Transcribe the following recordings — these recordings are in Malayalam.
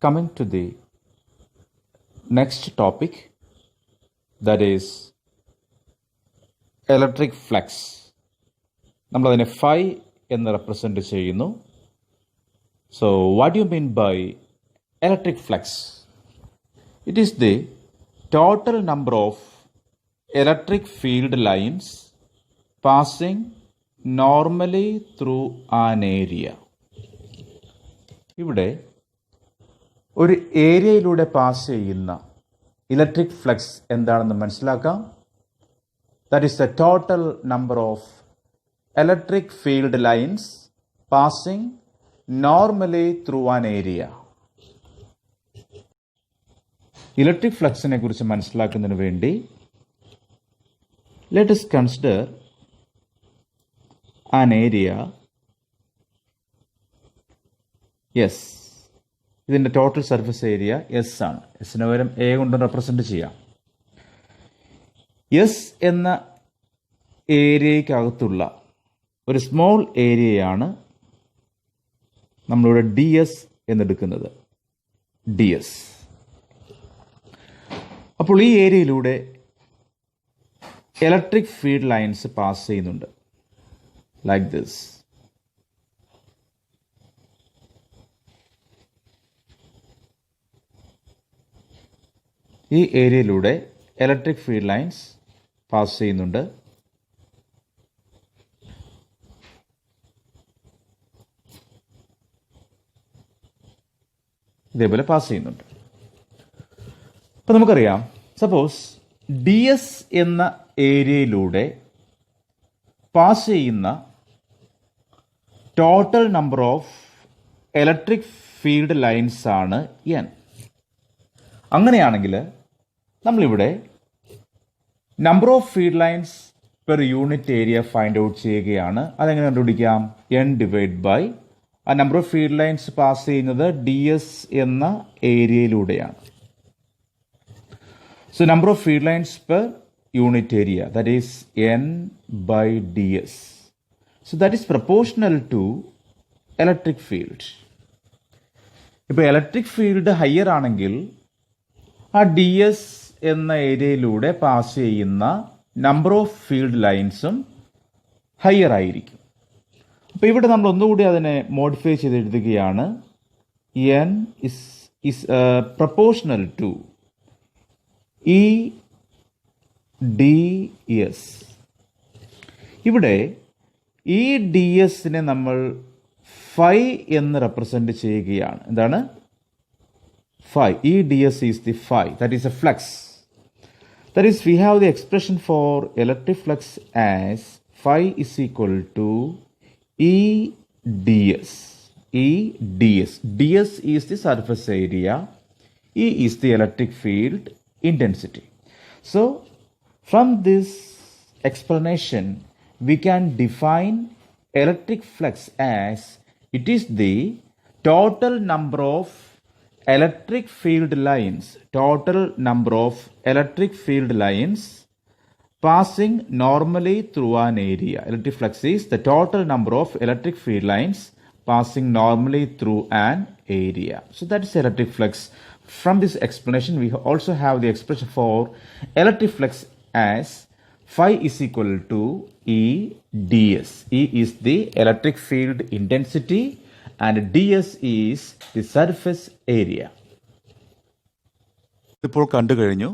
coming to the next topic, that is electric flux. നമ്മളതിനെ phi എന്ന് റെപ്രസെൻറ്റ് ചെയ്യുന്നു. So what do you mean by electric flux? It is the total number of electric field lines passing normally through an area. ഇവിടെ ഒരു ഏരിയയിലൂടെ പാസ് ചെയ്യുന്ന ഇലക്ട്രിക് ഫ്ലക്സ് എന്താണെന്ന് മനസ്സിലാക്കാം. That is the total number of electric field lines passing normally through an area. Electric ഫ്ലക്സിനെ കുറിച്ച് മനസ്സിലാക്കുന്നതിന് വേണ്ടി let us consider an area. Yes, ഇതിൻ്റെ ടോട്ടൽ സർഫസ് ഏരിയ എസ് ആണ്. എസിന് പകരം എ കൊണ്ട് റെപ്രസെൻറ്റ് ചെയ്യാം. എസ് എന്ന ഏരിയയ്ക്കകത്തുള്ള ഒരു സ്മോൾ ഏരിയയാണ് നമ്മളിവിടെ ഡി എസ് എന്നെടുക്കുന്നത്. D S. അപ്പോൾ ഈ ഏരിയയിലൂടെ ഇലക്ട്രിക് ഫീൽഡ് ലൈൻസ് പാസ് ചെയ്യുന്നുണ്ട്, ലൈക്ക് ദിസ്. ഈ ഏരിയയിലൂടെ ഇലക്ട്രിക് ഫീൽഡ് ലൈൻസ് പാസ് ചെയ്യുന്നുണ്ട്. ഇതേപോലെ പാസ് ചെയ്യുന്നുണ്ട്. അപ്പം നമുക്കറിയാം, സപ്പോസ് ഡി എസ് എന്ന ഏരിയയിലൂടെ പാസ് ചെയ്യുന്ന total number of electric field lines ആണ് എൻ. അങ്ങനെയാണെങ്കിൽ നമ്മളിവിടെ number of field lines per unit area find out ചെയ്യുകയാണ്. അതെങ്ങനെ കണ്ടുപിടിക്കാം? എൻ ഡിവൈഡ് ബൈ ആ number of field lines pass ചെയ്യുന്നത് ഡി എസ് എന്ന ഏരിയയിലൂടെയാണ്. So number of field lines per unit area, that is N by D S. So that is proportional to electric field. ഇപ്പോൾ ഇലക്ട്രിക് ഫീൽഡ് ഹയർ ആണെങ്കിൽ ആ ഡി എസ് എന്ന ഏരിയയിലൂടെ പാസ് ചെയ്യുന്ന നമ്പർ ഓഫ് ഫീൽഡ് ലൈൻസും ഹയർ ആയിരിക്കും. അപ്പോൾ ഇവിടെ നമ്മൾ ഒന്നുകൂടി അതിനെ മോഡിഫൈ ചെയ്ത് എഴുതുകയാണ്. N is proportional to E D S. ഇവിടെ ഈ ഡി എസിനെ നമ്മൾ ഫൈ എന്ന് റെപ്രസെൻറ്റ് ചെയ്യുകയാണ്. എന്താണ്? phi. E ds is the phi, that is a flux. That is, we have the expression for electric flux as phi is equal to E ds. E ds. ds is the surface area. E is the electric field intensity. So, from this explanation, we can define electric flux as it is the total number of electric field lines, total number of electric field lines passing normally through an area. Electric flux is the total number of electric field lines passing normally through an area. So that is electric flux. From this explanation, we also have the expression for electric flux as phi is equal to E ds. E is the electric field intensity and ds is the surface area. ഇപ്പോൾ കണ്ടു കഴിഞ്ഞു.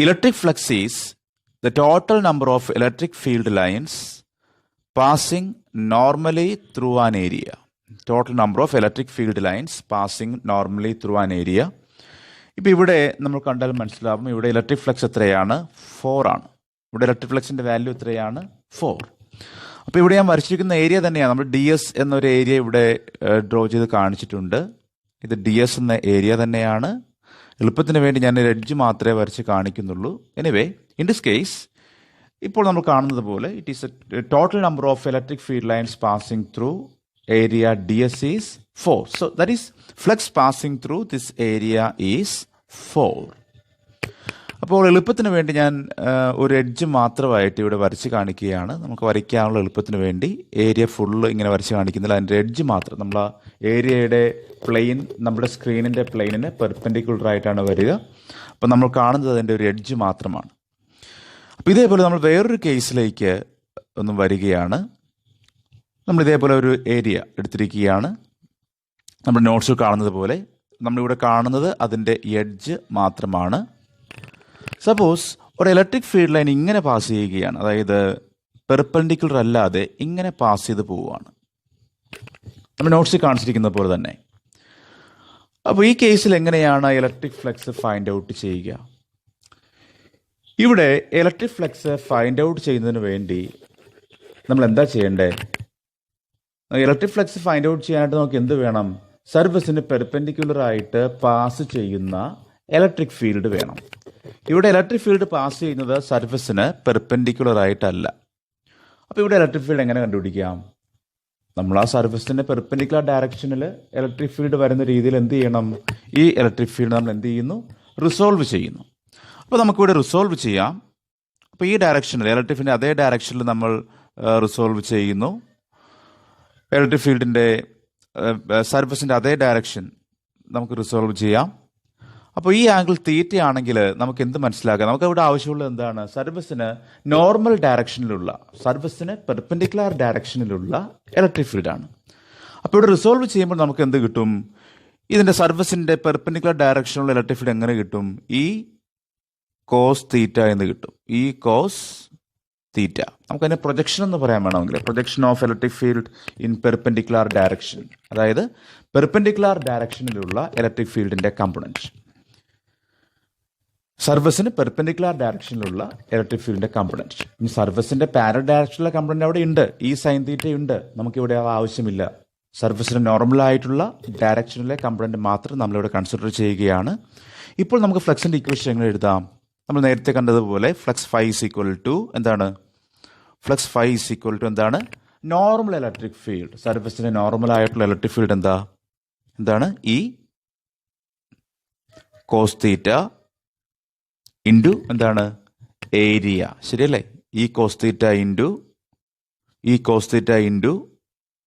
Electric flux is the total number of electric field lines passing normally through an area. Total number of electric field lines passing normally through an area. ഇപ്പോൾ ഇവിടെ നമ്മൾ കണ്ടാൽ മനസ്സിലാവും, ഇവിടെ ഇലക്ട്രിക് ഫ്ലക്സ് എത്രയാണ്? 4 ആണ്. ഇവിടെ ഇലക്ട്രിക് ഫ്ലക്സിൻ്റെ വാല്യൂ എത്രയാണ്? 4. അപ്പോൾ ഇവിടെ ഞാൻ വരച്ചിരിക്കുന്ന ഏരിയ തന്നെയാണ്. നമ്മൾ ഡി എസ് എന്നൊരു ഏരിയ ഇവിടെ ഡ്രോ ചെയ്ത് കാണിച്ചിട്ടുണ്ട്. ഇത് ഡി എസ് എന്ന ഏരിയ തന്നെയാണ്. എളുപ്പത്തിന് വേണ്ടി ഞാൻ ഒരു എഡ്ജ് മാത്രമേ വരച്ച് കാണിക്കുന്നുള്ളൂ. എനിവേ, ഇൻ ദിസ് കേസ് ഇപ്പോൾ നമ്മൾ കാണുന്നത് പോലെ it is A total number of electric field lines passing through area D S is 4. So that is flux passing through this area is 4. അപ്പോൾ എളുപ്പത്തിന് വേണ്ടി ഞാൻ ഒരു എഡ്ജ് മാത്രമായിട്ട് ഇവിടെ വരച്ച് കാണിക്കുകയാണ്. നമുക്ക് വരയ്ക്കാനുള്ള എളുപ്പത്തിന് വേണ്ടി ഏരിയ ഫുള്ള് ഇങ്ങനെ വരച്ച് കാണിക്കുന്നില്ല, അതിൻ്റെ എഡ്ജ് മാത്രം. നമ്മൾ ആ ഏരിയയുടെ പ്ലെയിൻ നമ്മുടെ സ്ക്രീനിൻ്റെ പ്ലെയിനിന് പെർപെൻഡിക്കുലർ ആയിട്ടാണ് വരിക. അപ്പോൾ നമ്മൾ കാണുന്നത് അതിൻ്റെ ഒരു എഡ്ജ് മാത്രമാണ്. അപ്പോൾ ഇതേപോലെ നമ്മൾ വേറൊരു കേസിലേക്ക് ഒന്ന് വരികയാണ്. നമ്മൾ ഇതേപോലെ ഒരു ഏരിയ എടുത്തിരിക്കുകയാണ്. നമ്മുടെ നോട്ട്സിൽ കാണുന്നത് പോലെ നമ്മളിവിടെ കാണുന്നത് അതിൻ്റെ എഡ്ജ് മാത്രമാണ്. സപ്പോസ് ഒരു ഇലക്ട്രിക് ഫീൽഡ് ലൈൻ ഇങ്ങനെ പാസ് ചെയ്യുകയാണ്, അതായത് പെർപെൻഡിക്കുലർ അല്ലാതെ ഇങ്ങനെ പാസ് ചെയ്ത് പോവുകയാണ്, നമ്മൾ നോട്ട്സിൽ കാണിച്ചിരിക്കുന്ന പോലെ തന്നെ. അപ്പോൾ ഈ കേസിൽ എങ്ങനെയാണ് ഇലക്ട്രിക് ഫ്ലക്സ് ഫൈൻഡ് ഔട്ട് ചെയ്യുക? ഇവിടെ ഇലക്ട്രിക് ഫ്ലക്സ് ഫൈൻഡ് ഔട്ട് ചെയ്യുന്നതിന് വേണ്ടി നമ്മൾ എന്താ ചെയ്യേണ്ടത്? ഇലക്ട്രിക് ഫ്ലക്സ് ഫൈൻഡ് ഔട്ട് ചെയ്യാനായിട്ട് നമുക്ക് എന്ത് വേണം? സർഫസിന് പെർപെൻഡിക്കുലർ ആയിട്ട് പാസ് ചെയ്യുന്ന ഇലക്ട്രിക് ഫീൽഡ് വേണം. ഇവിടെ ഇലക്ട്രിക് ഫീൽഡ് പാസ് ചെയ്യുന്നത് സർഫസിന് പെർപെൻഡിക്കുലർ ആയിട്ടല്ല. അപ്പോൾ ഇവിടെ ഇലക്ട്രിക് ഫീൽഡ് എങ്ങനെ കണ്ടുപിടിക്കാം? നമ്മൾ ആ സർഫസിൻ്റെ പെർപെൻഡിക്കുലർ ഡയറക്ഷനിൽ ഇലക്ട്രിക് ഫീൽഡ് വരുന്ന രീതിയിൽ എന്ത് ചെയ്യണം? ഈ ഇലക്ട്രിക് ഫീൽഡ് നമ്മൾ എന്ത് ചെയ്യുന്നു? റിസോൾവ് ചെയ്യുന്നു. അപ്പോൾ നമുക്കിവിടെ റിസോൾവ് ചെയ്യാം. അപ്പോൾ ഈ ഡയറക്ഷനിൽ ഇലക്ട്രിക് ഫീൽഡിൻ്റെ അതേ ഡയറക്ഷനിൽ നമ്മൾ റിസോൾവ് ചെയ്യുന്നു. ഇലക്ട്രിക് ഫീൽഡിൻ്റെ സർഫസിൻ്റെ അതേ ഡയറക്ഷൻ നമുക്ക് റിസോൾവ് ചെയ്യാം. അപ്പോൾ ഈ ആംഗിൾ തീറ്റ ആണെങ്കിൽ നമുക്ക് എന്ത് മനസ്സിലാക്കാം? നമുക്ക് ഇവിടെ ആവശ്യമുള്ളത് എന്താണ്? സർഫസിന് നോർമൽ ഡയറക്ഷനിലുള്ള, സർഫസിന് പെർപെൻഡിക്കുലർ ഡയറക്ഷനിലുള്ള ഇലക്ട്രിക് ഫീൽഡാണ്. അപ്പോൾ ഇവിടെ റിസോൾവ് ചെയ്യുമ്പോൾ നമുക്ക് എന്ത് കിട്ടും? ഇതിൻ്റെ സർഫസിൻ്റെ പെർപെൻഡിക്കുലർ ഡയറക്ഷനിലുള്ള ഇലക്ട്രിക് ഫീൽഡ് എങ്ങനെ കിട്ടും? ഈ കോസ് തീറ്റ എന്ന് കിട്ടും. ഈ കോസ് തീറ്റ. നമുക്കതിനെ പ്രൊജക്ഷൻ എന്ന് പറയാൻ വേണമെങ്കിൽ, projection of electric field in perpendicular direction, അതായത് പെർപെൻഡിക്കുലർ ഡയറക്ഷനിലുള്ള ഇലക്ട്രിക് ഫീൽഡിൻ്റെ കമ്പോണൻറ്റ്. സർഫസിന് പെർപെൻഡിക്കുലർ ഡയറക്ഷനിലുള്ള ഇലക്ട്രിക് ഫീൽഡിൻ്റെ കമ്പോണൻറ്റ്. ഇനി സർഫസിൻ്റെ പാരലൽ ഡയറക്ഷനിലുള്ള കമ്പോണൻറ്റ് അവിടെ ഉണ്ട്, ഈ സൈൻ തീറ്റ ഉണ്ട്. നമുക്കിവിടെ ആവശ്യമില്ല. സർഫസിന് നോർമലായിട്ടുള്ള ഡയറക്ഷനിലെ കമ്പോണൻറ്റ് മാത്രം നമ്മളിവിടെ കൺസിഡർ ചെയ്യുകയാണ്. ഇപ്പോൾ നമുക്ക് ഫ്ലക്സിൻ്റെ ഇക്വേഷൻ എങ്ങനെ എഴുതാം? നമ്മൾ നേരത്തെ കണ്ടതുപോലെ flux phi is equal to എന്താണ്? Flux phi is equal to എന്താണ്? Normal electric field. സർഫസിൻ്റെ നോർമലായിട്ടുള്ള ഇലക്ട്രിക് ഫീൽഡ് എന്താണ്? ഈ കോസ് തീറ്റ ഇൻറ്റു എന്താണ്? ഏരിയ. ശരിയല്ലേ? E cos theta into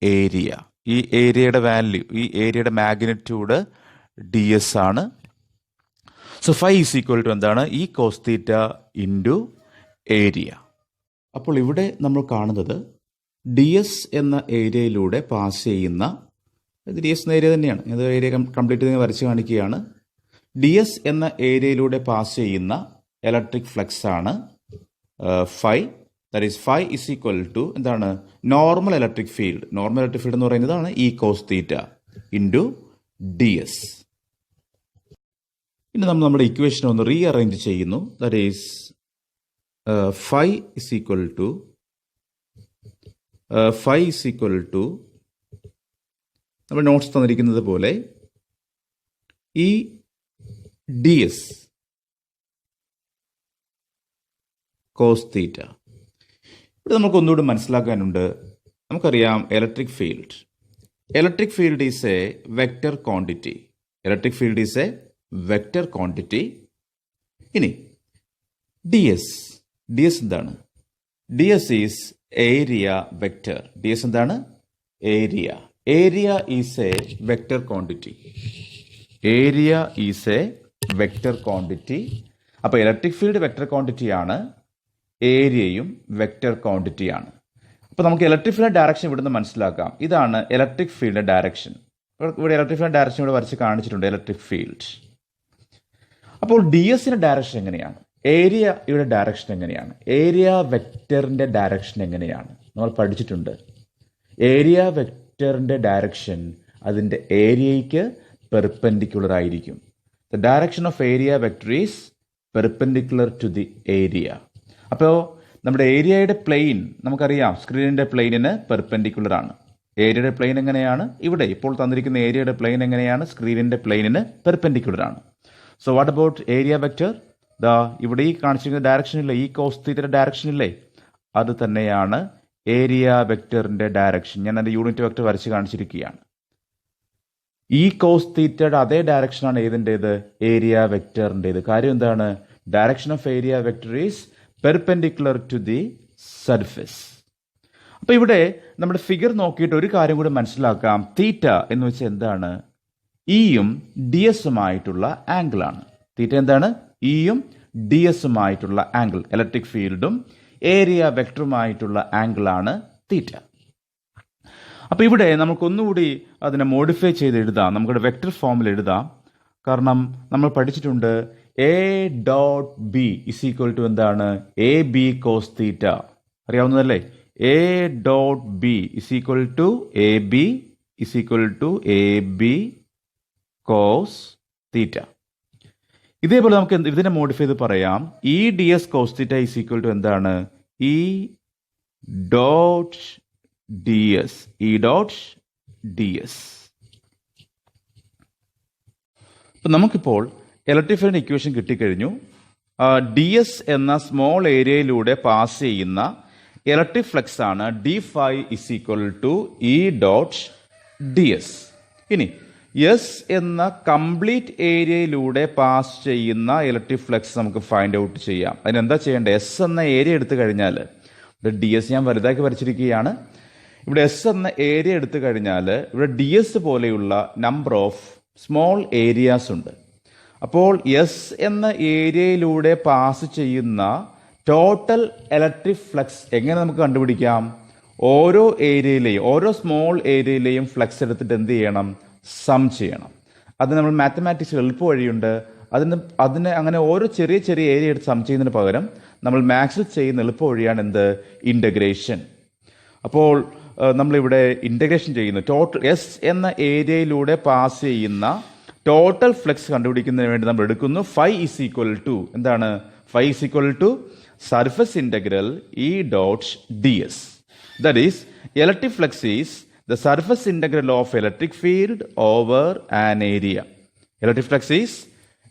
area. ഈ ഏരിയയുടെ വാല്യൂ, ഈ ഏരിയയുടെ മാഗ്നിറ്റ്യൂഡ് ds ആണ്. So phi is equal to എന്താണ്? ഈ കോസ് തീറ്റ ഇൻറ്റു ഏരിയ. അപ്പോൾ ഇവിടെ നമ്മൾ കാണുന്നത് ds എന്ന ഏരിയയിലൂടെ പാസ് ചെയ്യുന്ന, ds എന്ന ഏരിയ തന്നെയാണ്, ഇത് ഏരിയ കംപ്ലീറ്റ് ചെയ്ത് വരച്ച് കാണിക്കുകയാണ്. ds എന്ന ഏരിയയിലൂടെ പാസ് ചെയ്യുന്ന ഇലക്ട്രിക് ഫ്ലക്സ് ആണ് phi. That is phi is equal to എന്താണ്? Normal electric field. Normal electric field എന്ന് പറയുന്നതാണ് ഈ കോസ് തീറ്റ ഇൻറ്റു ds. ഇനി നമ്മൾ നമ്മുടെ ഇക്വേഷൻ ഒന്ന് റീഅറേഞ്ച് ചെയ്യുന്നു. That is phi is equal to നമ്മൾ നോട്ട്സ് തന്നിരിക്കുന്നത് പോലെ ഈ ds കോസ് തീറ്റ. ഇവിടെ നമുക്ക് ഒന്നുകൂടി മനസ്സിലാക്കാനുണ്ട്. നമുക്കറിയാം electric field is A vector quantity. ഇനി ds എന്താണ്? ds is area vector. ds എന്താണ്? Area is A vector quantity. അപ്പോൾ ഇലക്ട്രിക് ഫീൽഡ് വെക്റ്റർ ക്വാണ്ടിറ്റിയാണ്, ഏരിയയും വെക്റ്റർ ക്വാണ്ടിറ്റിയാണ്. അപ്പോൾ നമുക്ക് ഇലക്ട്രിക് ഫീൽഡ് ഡയറക്ഷൻ ഇവിടുന്ന് മനസ്സിലാക്കാം. ഇതാണ് ഇലക്ട്രിക് ഫീൽഡ് ഡയറക്ഷൻ. ഇവിടെ ഇലക്ട്രിക് ഫീൽഡ് ഡയറക്ഷൻ ഇവിടെ വരച്ച് കാണിച്ചിട്ടുണ്ട്, ഇലക്ട്രിക് ഫീൽഡ്. അപ്പോൾ ഡിഎസിൻ്റെ ഡയറക്ഷൻ എങ്ങനെയാണ്? ഏരിയയുടെ ഡയറക്ഷൻ എങ്ങനെയാണ്? ഏരിയ വെക്റ്ററിൻ്റെ ഡയറക്ഷൻ എങ്ങനെയാണ്? നമ്മൾ പഠിച്ചിട്ടുണ്ട്. ഏരിയ വെക്റ്ററിൻ്റെ ഡയറക്ഷൻ അതിൻ്റെ ഏരിയയ്ക്ക് പെർപെൻഡിക്കുലർ ആയിരിക്കും. The direction of area vector is perpendicular to the area. അപ്പോൾ നമ്മുടെ ഏരിയയുടെ പ്ലെയിൻ നമുക്കറിയാം, സ്ക്രീനിൻ്റെ പ്ലെയിനിന് പെർപെൻഡിക്കുലർ ആണ്. ഏരിയയുടെ പ്ലെയിൻ എങ്ങനെയാണ്? ഇവിടെ ഇപ്പോൾ തന്നിരിക്കുന്ന ഏരിയയുടെ പ്ലെയിൻ എങ്ങനെയാണ്? സ്ക്രീനിൻ്റെ പ്ലെയിനിന് പെർപെൻഡിക്കുലർ ആണ്. So what about area vector? ഇവിടെ ഈ കാണിച്ചിരിക്കുന്ന ഡയറക്ഷനില്ലേ, ഈ കോസ് തീറ്റയുടെ ഡയറക്ഷനില്ലേ, അത് തന്നെയാണ് ഏരിയ വെക്റ്ററിൻ്റെ ഡയറക്ഷൻ. ഞാൻ എൻ്റെ യൂണിറ്റ് വെക്റ്റർ വരച്ച് കാണിച്ചിരിക്കുകയാണ്. ഈ കോസ് തീറ്റയുടെ അതേ ഡയറക്ഷനാണ് ഏതിൻ്റേത്? ഏരിയ വെക്റ്ററിൻ്റേത്. കാര്യം എന്താണ്? Direction of area vector is perpendicular to the surface. അപ്പോൾ ഇവിടെ നമ്മുടെ ഫിഗർ നോക്കിയിട്ട് ഒരു കാര്യം കൂടി മനസ്സിലാക്കാം. തീറ്റ എന്ന് വെച്ചാൽ എന്താണ്? ഇയും ഡി എസുമായിട്ടുള്ള ആംഗിളാണ്. തീറ്റ എന്താണ്? ഇയും ഡി എസുമായിട്ടുള്ള ആംഗിൾ. ഇലക്ട്രിക് ഫീൽഡും ഏരിയ വെക്ടറുമായിട്ടുള്ള ആംഗിളാണ് തീറ്റ. അപ്പോൾ ഇവിടെ നമുക്കൊന്നുകൂടി അതിനെ മോഡിഫൈ ചെയ്ത് എഴുതാം. നമുക്കിവിടെ വെക്ടർ ഫോമിൽ എഴുതാം. കാരണം നമ്മൾ പഠിച്ചിട്ടുണ്ട് A dot B is equal to എന്താണ്? A B cos theta. അറിയാവുന്നതല്ലേ? A dot B is equal to A B is equal to A B cos theta. ഇതേപോലെ നമുക്ക് ഇതിനെ മോഡിഫൈ ചെയ്ത് പറയാം. E D S cos theta is equal to എന്താണ്? E dot D S. E dot D S. അപ്പം നമുക്കിപ്പോൾ ഇലക്ട്രിക് ഫീൽഡിന്റെ ഇക്വേഷൻ കിട്ടിക്കഴിഞ്ഞു. ഡി എസ് എന്ന സ്മോൾ ഏരിയയിലൂടെ പാസ് ചെയ്യുന്ന ഇലക്ട്രിക് ഫ്ലക്സ് ആണ് D phi is equal to E dot D S. ഇനി എസ് എന്ന കംപ്ലീറ്റ് ഏരിയയിലൂടെ പാസ് ചെയ്യുന്ന ഇലക്ട്രിക് ഫ്ലക്സ് നമുക്ക് ഫൈൻഡ് ഔട്ട് ചെയ്യാം. അതിനെന്താ ചെയ്യേണ്ടത്? എസ് എന്ന ഏരിയ എടുത്തു കഴിഞ്ഞാൽ, ഇവിടെ ഡി എസ് ഞാൻ വലുതാക്കി വരച്ചിരിക്കുകയാണ്. ഇവിടെ എസ് എന്ന ഏരിയ എടുത്തു കഴിഞ്ഞാൽ ഇവിടെ ഡി എസ് പോലെയുള്ള നമ്പർ ഓഫ് സ്മോൾ ഏരിയാസ് ഉണ്ട്. അപ്പോൾ എസ് എന്ന ഏരിയയിലൂടെ പാസ് ചെയ്യുന്ന ടോട്ടൽ ഇലക്ട്രിക് ഫ്ലക്സ് എങ്ങനെ നമുക്ക് കണ്ടുപിടിക്കാം? ഓരോ ഏരിയയിലെയും, ഓരോ സ്മോൾ ഏരിയയിലെയും ഫ്ലക്സ് എടുത്തിട്ട് എന്ത് ചെയ്യണം? സം ചെയ്യണം. അത് നമ്മൾ മാത്തമാറ്റിക്സിൽ എളുപ്പ വഴിയുണ്ട്. അതിന് അങ്ങനെ ഓരോ ചെറിയ ചെറിയ ഏരിയ എടുത്ത് സം ചെയ്യുന്നതിന് പകരം നമ്മൾ മാത്സിൽ ചെയ്യുന്ന എളുപ്പ വഴിയാണ് എന്ത്? ഇൻ്റഗ്രേഷൻ. അപ്പോൾ നമ്മളിവിടെ ഇൻ്റഗ്രേഷൻ ചെയ്യുന്നു. ടോട്ടൽ എസ് എന്ന ഏരിയയിലൂടെ പാസ് ചെയ്യുന്ന ടോട്ടൽ ഫ്ലക്സ് കണ്ടുപിടിക്കുന്നതിന് വേണ്ടി നമ്മൾ എടുക്കുന്നു ഫൈ ഇസ് ഈക്വൽ ടു എന്താണ്? Phi is equal to surface integral E dot D S. That is electric flux is the surface integral of electric field over an area. Electric flux is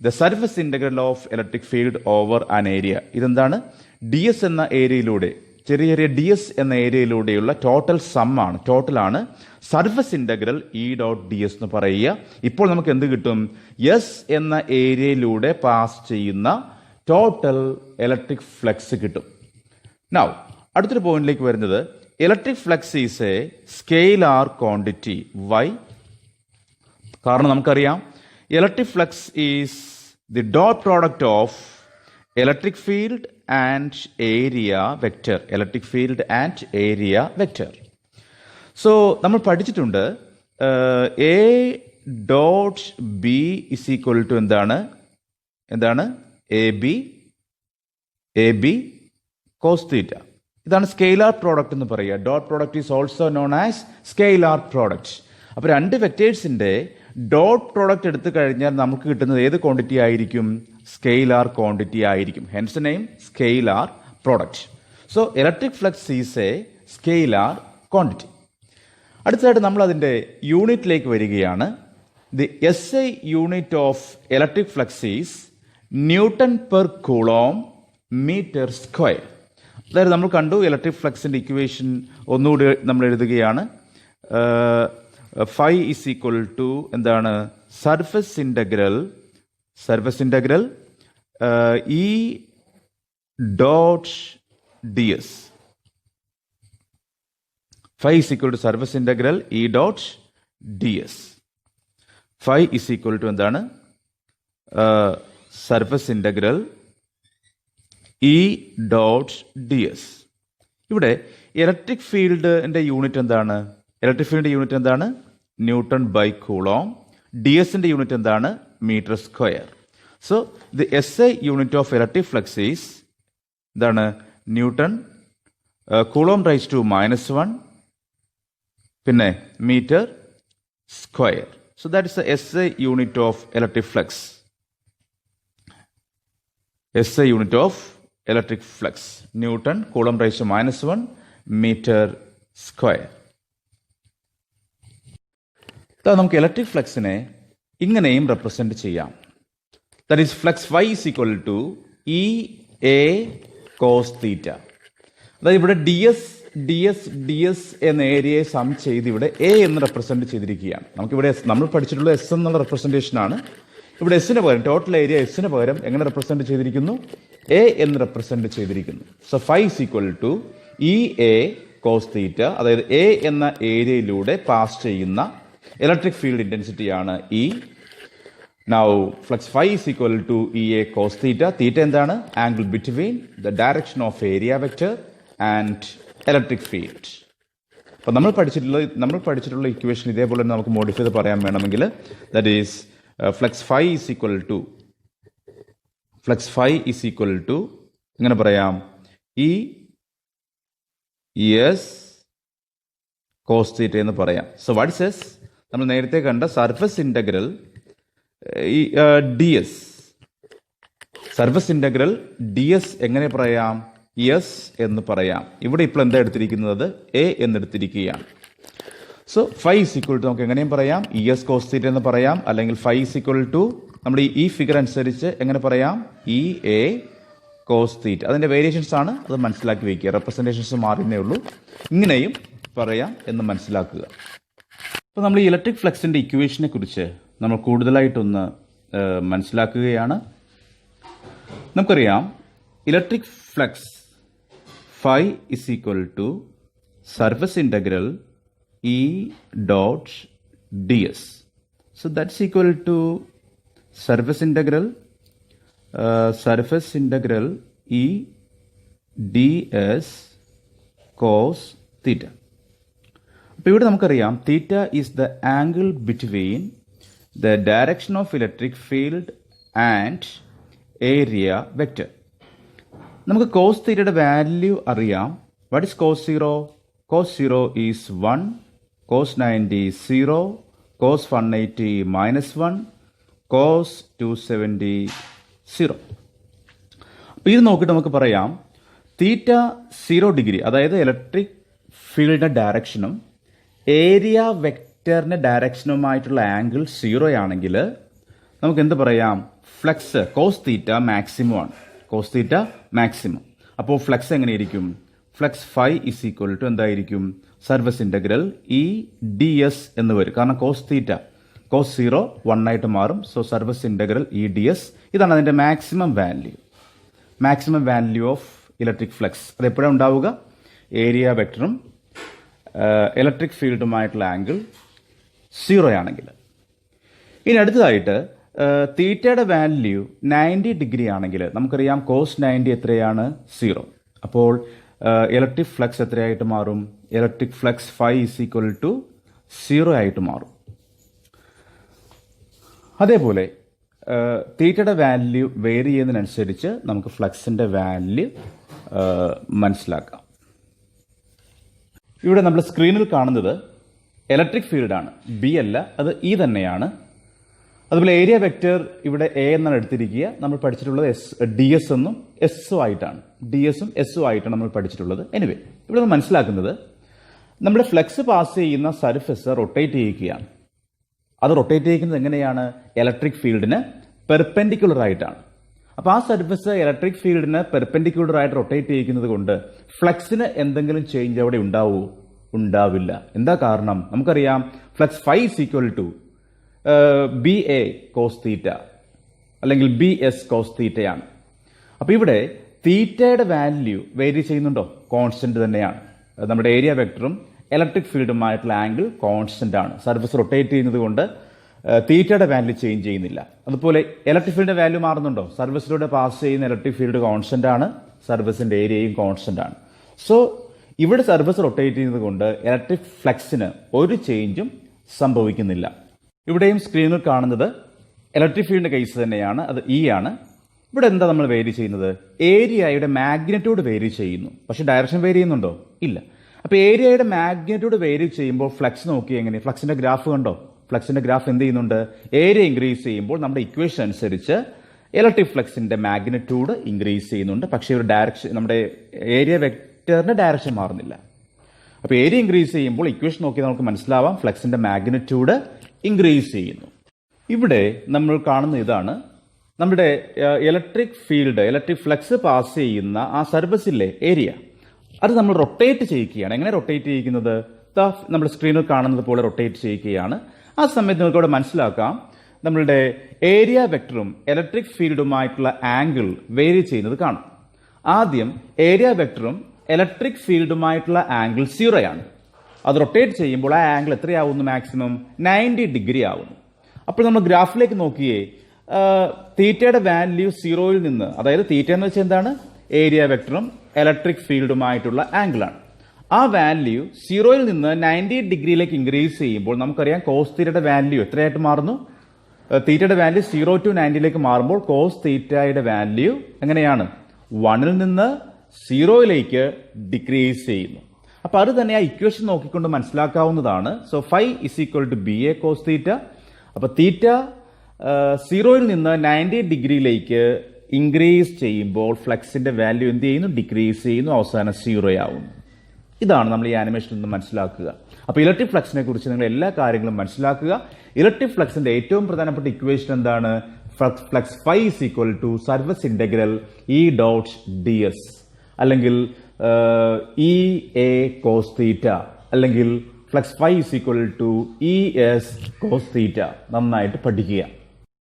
the surface integral of electric field over an area. ഇതെന്താണ്? ഡി എസ് എന്ന ഏരിയയിലൂടെ, ചെറിയ ചെറിയ ഡി എസ് എന്ന ഏരിയയിലൂടെയുള്ള ടോട്ടൽ സം ആണ്, ടോട്ടലാണ് surface integral E dot D S എന്ന് പറയുക. ഇപ്പോൾ നമുക്ക് എന്ത് കിട്ടും? എസ് എന്ന ഏരിയയിലൂടെ പാസ് ചെയ്യുന്ന ടോട്ടൽ ഇലക്ട്രിക് ഫ്ലക്സ് കിട്ടും. നൗ അടുത്തൊരു പോയിന്റിലേക്ക് വരുന്നത്, electric flux is a scalar quantity. Why? കാരണം നമുക്കറിയാം electric flux is the dot product of electric field and area vector. Electric field and area vector. So നമ്മൾ പഠിച്ചിട്ടുണ്ട് A dot B is equal to എന്താണ്? എ ബി കോസ് തീറ്റ. ഇതാണ് സ്കെയിലാർ പ്രോഡക്റ്റ് എന്ന് പറയുക. Dot product is also known as scalar product. അപ്പോൾ രണ്ട് വെക്റ്റേഴ്സിന്റെ ഡോട്ട് പ്രോഡക്റ്റ് എടുത്തു കഴിഞ്ഞാൽ നമുക്ക് കിട്ടുന്നത് ഏത് ക്വാണ്ടിറ്റി ആയിരിക്കും? സ്കെയിലാർ ക്വാണ്ടിറ്റി ആയിരിക്കും. Hence name scalar product. So electric flux is a scalar quantity. അടുത്തതായിട്ട് നമ്മൾ അതിൻ്റെ യൂണിറ്റിലേക്ക് വരികയാണ്. The S I unit of electric flux is newton per coulomb metre square. അതായത് നമ്മൾ കണ്ടു ഇലക്ട്രിക് ഫ്ലക്സിൻ്റെ ഇക്വേഷൻ ഒന്നുകൂടി നമ്മൾ എഴുതുകയാണ്. ഫൈ ഇസ് ഈക്വൽ ടു എന്താണ്? Surface integral E dot D S. Phi is equal to surface integral E dot ds. Phi is equal to എന്താണ്? Surface integral E dot D S. ഇവിടെ ഇലക്ട്രിക് ഫീൽഡിന്റെ യൂണിറ്റ് എന്താണ്? ഇലക്ട്രിക് ഫീൽഡിന്റെ യൂണിറ്റ് എന്താണ്? Newton by coulomb. ഡി എസിന്റെ യൂണിറ്റ് എന്താണ്? Metre square. So the S I unit of electric flux is എന്താണ്? ന്യൂട്ടൺ കൂളോം റൈസ് ടു -1 പിന്നെ metre square. So that is the S I unit of electric flux. S I unit of electric flux newton coulomb raise to -1 metre square. നമുക്ക് ഇലക്ട്രിക് ഫ്ലക്സിനെ ഇങ്ങനെയും റെപ്രസെന്റ് ചെയ്യാം. That is flux y is equal to E A cos theta. അതായത് ഇവിടെ ഡി എസ് എന്ന ഏരിയയെ സം ചെയ്ത് ഇവിടെ എ എന്ന് റെപ്രസെന്റ് ചെയ്തിരിക്കുകയാണ്. നമുക്കിവിടെ നമ്മൾ പഠിച്ചിട്ടുള്ള എസ് എന്നുള്ള റെപ്രസെന്റേഷൻ ആണ്. ഇവിടെ എസിന് പകരം ടോട്ടൽ ഏരിയ എസിന് പകരം എങ്ങനെ റെപ്രസെന്റ് ചെയ്തിരിക്കുന്നു? എ എന്ന് റെപ്രസെന്റ് ചെയ്തിരിക്കുന്നു. So phi is equal to E A cos theta, അതായത് എ എന്ന ഏരിയയിലൂടെ പാസ് ചെയ്യുന്ന ഇലക്ട്രിക് ഫീൽഡ് ഇന്റൻസിറ്റിയാണ് E. Now flux phi is equal to E A cos theta. Theta എന്താണ്? Angle between the direction of area vector and electric field. അപ്പോൾ നമ്മൾ പഠിച്ചിട്ടുള്ള ഇക്വേഷൻ ഇതേപോലെ തന്നെ നമുക്ക് മോഡിഫൈ ചെയ്ത് പറയാൻ വേണമെങ്കിൽ, that is flux phi is equal to ഇങ്ങനെ പറയാം, ഇ എസ് കോസ് തീറ്റ എന്ന് പറയാം. So what is S? നമ്മൾ നേരത്തെ കണ്ട surface integral D S. Surface integral D S എങ്ങനെ പറയാം? എസ് എന്ന് പറയാം. ഇവിടെ ഇപ്പോൾ എന്താ എടുത്തിരിക്കുന്നത്? എ എന്നെടുത്തിരിക്കുകയാണ്. So phi is equal to നമുക്ക് എങ്ങനെയും പറയാം, ഇ എസ് കോസ് തീറ്റ എന്ന് പറയാം, അല്ലെങ്കിൽ ഫൈ ഈസ് ഈക്വൽ ടു നമ്മുടെ ഈ ഫിഗർ അനുസരിച്ച് എങ്ങനെ പറയാം? E A cos theta. അതിൻ്റെ വേരിയേഷൻസ് ആണ്, അത് മനസ്സിലാക്കി വയ്ക്കുക. റെപ്രസെൻറ്റേഷൻസ് മാറുന്നേ ഉള്ളൂ. ഇങ്ങനെയും പറയാം എന്ന് മനസ്സിലാക്കുക. അപ്പോൾ നമ്മൾ ഈ ഇലക്ട്രിക് ഫ്ലക്സിൻ്റെ ഇക്വേഷനെ കുറിച്ച് നമ്മൾ കൂടുതലായിട്ടൊന്ന് മനസ്സിലാക്കുകയാണ്. നമുക്കറിയാം electric flux phi is equal to surface integral E dot D S. So that's equal to surface integral E D S cos theta. അപ്പോൾ ഇവിടെ നമുക്കറിയാം theta is the angle between the direction of electric field and area vector. നമുക്ക് കോസ് തീറ്റയുടെ വാല്യൂ അറിയാം. What is cos zero? Cos zero is 1, cos 90 0, cos 180 -1, cos 270 0. അപ്പോൾ ഇത് നോക്കിയിട്ട് നമുക്ക് പറയാം തീറ്റ 0 ഡിഗ്രി, അതായത് ഇലക്ട്രിക് ഫീൽഡിൻ്റെ ഡയറക്ഷനും ഏരിയ വെക്റ്ററിൻ്റെ ഡയറക്ഷനുമായിട്ടുള്ള ആംഗിൾ 0 ആണെങ്കിൽ നമുക്ക് എന്ത് പറയാം? ഫ്ലക്സ് കോസ് തീറ്റ മാക്സിമം ആണ്. Cos theta maximum. അപ്പോൾ ഫ്ലക്സ് എങ്ങനെയായിരിക്കും? Flux phi is equal to എന്തായിരിക്കും? Surface integral E D S എന്ന് വരും. കാരണം കോസ് തീറ്റ കോസ് 0 1 ആയിട്ട് മാറും. So surface integral E D S. ഇതാണ് അതിൻ്റെ maximum value of electric flux. അത് എപ്പോഴാണ് ഉണ്ടാവുക? ഏരിയ വെക്ടറും ഇലക്ട്രിക് ഫീൽഡുമായിട്ടുള്ള ആംഗിൾ 0 ആണെങ്കിൽ. ഇനി അടുത്തതായിട്ട് തീറ്റയുടെ വാല്യൂ 90 ഡിഗ്രി ആണെങ്കിൽ നമുക്കറിയാം കോസ് 90 എത്രയാണ്? 0. അപ്പോൾ ഇലക്ട്രിക് ഫ്ലക്സ് എത്രയായിട്ട് മാറും? Electric flux phi is equal to 0 ആയിട്ട് മാറും. അതേപോലെ തീറ്റയുടെ വാല്യൂ വേരി ചെയ്യുന്നതിനനുസരിച്ച് നമുക്ക് ഫ്ലക്സിൻ്റെ വാല്യൂ മനസ്സിലാക്കാം. ഇവിടെ നമ്മൾ സ്ക്രീനിൽ കാണുന്നത് ഇലക്ട്രിക് ഫീൽഡാണ്, ബി അല്ല, അത് ഇ തന്നെയാണ്. അതുപോലെ ഏരിയ വെക്റ്റർ ഇവിടെ എ എന്നാണ് എടുത്തിരിക്കുക. നമ്മൾ പഠിച്ചിട്ടുള്ളത് ഡി എസ് എന്നും എസ്സും ആയിട്ടാണ്. ഡി എസും എസ്സും ആയിട്ടാണ് നമ്മൾ പഠിച്ചിട്ടുള്ളത്. എനിവേ ഇവിടെ നമ്മൾ മനസ്സിലാക്കുന്നത് നമ്മുടെ ഫ്ലക്സ് പാസ് ചെയ്യുന്ന സർഫസ് റൊട്ടേറ്റ് ചെയ്യുകയാണ്. അത് റൊട്ടേറ്റ് ചെയ്യുന്നത് എങ്ങനെയാണ്? ഇലക്ട്രിക് ഫീൽഡിന് പെർപെൻഡിക്കുലർ ആയിട്ടാണ്. അപ്പോൾ ആ സർഫസ് ഇലക്ട്രിക് ഫീൽഡിന് പെർപെൻഡിക്കുലർ ആയിട്ട് റൊട്ടേറ്റ് ചെയ്യുന്നത് കൊണ്ട് ഫ്ലക്സിന് എന്തെങ്കിലും ചേഞ്ച് അവിടെ ഉണ്ടാവില്ല. എന്താ കാരണം? നമുക്കറിയാം flux phi is equal to B A cos theta അല്ലെങ്കിൽ ബി എസ് കോസ് തീറ്റയാണ്. അപ്പോൾ ഇവിടെ തീറ്റയുടെ വാല്യൂ വേരി ചെയ്യുന്നുണ്ടോ? കോൺസ്റ്റന്റ് തന്നെയാണ്. നമ്മുടെ ഏരിയ വെക്ടറും ഇലക്ട്രിക് ഫീൽഡുമായിട്ടുള്ള ആംഗിൾ കോൺസ്റ്റന്റ് ആണ്. സർഫസ് റൊട്ടേറ്റ് ചെയ്യുന്നത് കൊണ്ട് തീറ്റയുടെ വാല്യൂ ചേഞ്ച് ചെയ്യുന്നില്ല. അതുപോലെ ഇലക്ട്രിക് ഫീൽഡിന്റെ വാല്യൂ മാറുന്നുണ്ടോ? സർഫസിലൂടെ പാസ് ചെയ്യുന്ന ഇലക്ട്രിക് ഫീൽഡ് കോൺസ്റ്റന്റ് ആണ്, സർഫസിന്റെ ഏരിയയും കോൺസ്റ്റന്റ് ആണ്. സോ ഇവിടെ സർഫസ് റൊട്ടേറ്റ് ചെയ്യുന്നത് കൊണ്ട് ഇലക്ട്രിക് ഫ്ലക്സിന് ഒരു ചേഞ്ചും സംഭവിക്കുന്നില്ല. ഇവിടെയും സ്ക്രീനിൽ കാണുന്നത് ഇലക്ട്രിക് ഫീൽഡിന്റെ കേസ് തന്നെയാണ്, അത് ഇ ആണ്. ഇവിടെ എന്താ നമ്മൾ വേരി ചെയ്യുന്നത്? ഏരിയയുടെ മാഗ്നിറ്റ്യൂഡ് വേരി ചെയ്യുന്നു, പക്ഷെ ഡയറക്ഷൻ വേരി ചെയ്യുന്നുണ്ടോ? ഇല്ല. അപ്പോൾ ഏരിയയുടെ മാഗ്നിറ്റ്യൂഡ് വേരി ചെയ്യുമ്പോൾ ഫ്ലക്സ് നോക്കി എങ്ങനെ? ഫ്ലക്സിന്റെ ഗ്രാഫ് കണ്ടോ? ഫ്ലക്സിന്റെ ഗ്രാഫ് എന്ത് ചെയ്യുന്നുണ്ട്? ഏരിയ ഇൻക്രീസ് ചെയ്യുമ്പോൾ നമ്മുടെ ഇക്വേഷൻ അനുസരിച്ച് ഇലക്ട്രിക് ഫ്ലക്സിന്റെ മാഗ്നിറ്റ്യൂഡ് ഇൻക്രീസ് ചെയ്യുന്നുണ്ട്, പക്ഷേ ഒരു ഡയറക്ഷൻ നമ്മുടെ ഏരിയ വെക്ടറിന്റെ ഡയറക്ഷൻ മാറുന്നില്ല. അപ്പോൾ ഏരിയ ഇൻക്രീസ് ചെയ്യുമ്പോൾ ഇക്വേഷൻ നോക്കി നമുക്ക് മനസ്സിലാവാം ഫ്ലക്സിന്റെ മാഗ്നിറ്റ്യൂഡ് ഇൻക്രീസ് ചെയ്യുന്നു. ഇവിടെ നമ്മൾ കാണുന്ന ഇതാണ് നമ്മുടെ electric field, electric flux pass ചെയ്യുന്ന ആ സർഫസിലെ ഏരിയ. അത് നമ്മൾ റൊട്ടേറ്റ് ചെയ്യിക്കുകയാണ്. എങ്ങനെ റൊട്ടേറ്റ് ചെയ്യിക്കുന്നത്? നമ്മൾ സ്ക്രീനിൽ കാണുന്നത് പോലെ റൊട്ടേറ്റ് ചെയ്യുകയാണ്. ആ സമയത്ത് നിങ്ങൾക്ക് ഇവിടെ മനസ്സിലാക്കാം നമ്മളുടെ ഏരിയ വെക്ടറും ഇലക്ട്രിക് ഫീൽഡുമായിട്ടുള്ള ആംഗിൾ വേരി ചെയ്യുന്നത് കാണാം. ആദ്യം ഏരിയ വെക്ടറും ഇലക്ട്രിക് ഫീൽഡുമായിട്ടുള്ള ആംഗിൾ 0 ആണ്. അത് റൊട്ടേറ്റ് ചെയ്യുമ്പോൾ ആ ആംഗിൾ എത്രയാവുന്നു? മാക്സിമം 90 ഡിഗ്രി ആവുന്നു. അപ്പോൾ നമ്മൾ ഗ്രാഫിലേക്ക് നോക്കിയേ, തീറ്റയുടെ വാല്യൂ 0യിൽ നിന്ന്, അതായത് തീറ്റ എന്ന് വെച്ചാൽ എന്താണ്? ഏരിയ വെക്ടറും ഇലക്ട്രിക് ഫീൽഡുമായിട്ടുള്ള ആംഗിളാണ്. ആ വാല്യൂ 0യിൽ നിന്ന് 90 ഡിഗ്രിയിലേക്ക് ഇൻക്രീസ് ചെയ്യുമ്പോൾ നമുക്കറിയാം കോസ് തീറ്റയുടെ വാല്യൂ എത്രയായിട്ട് മാറുന്നു? തീറ്റയുടെ വാല്യൂ 0 to 90ലേക്ക് മാറുമ്പോൾ കോസ് തീറ്റയുടെ വാല്യൂ എങ്ങനെയാണ്? 1ൽ നിന്ന് 0യിലേക്ക് ഡിക്രീസ് ചെയ്യുന്നു. അപ്പൊ അത് തന്നെ ആ ഇക്വേഷൻ നോക്കിക്കൊണ്ട് മനസ്സിലാക്കാവുന്നതാണ്. So phi is equal to B A cos theta. അപ്പൊ തീറ്റ 0യിൽ നിന്ന് 90 ഡിഗ്രിയിലേക്ക് ഇൻക്രീസ് ചെയ്യുമ്പോൾ ഫ്ലക്സിന്റെ വാല്യൂ എന്ത് ചെയ്യുന്നു? ഡിക്രീസ് ചെയ്യുന്നു, അവസാനം 0 ആവുന്നു. ഇതാണ് നമ്മൾ ഈ ആനിമേഷനിൽ നിന്ന് മനസ്സിലാക്കുക. അപ്പോൾ ഇലക്ട്രിക് ഫ്ലക്സിനെ കുറിച്ച് നിങ്ങൾ എല്ലാ കാര്യങ്ങളും മനസ്സിലാക്കുക. ഇലക്ട്രിക് ഫ്ലക്സിന്റെ ഏറ്റവും പ്രധാനപ്പെട്ട ഇക്വേഷൻ എന്താണ്? Flux phi is equal to surface integral E dot D S, അല്ലെങ്കിൽ ഇ എ കോസ് തീറ്റ, അല്ലെങ്കിൽ flux phi is equal to E S cos theta. നന്നായിട്ട് പഠിക്കുക.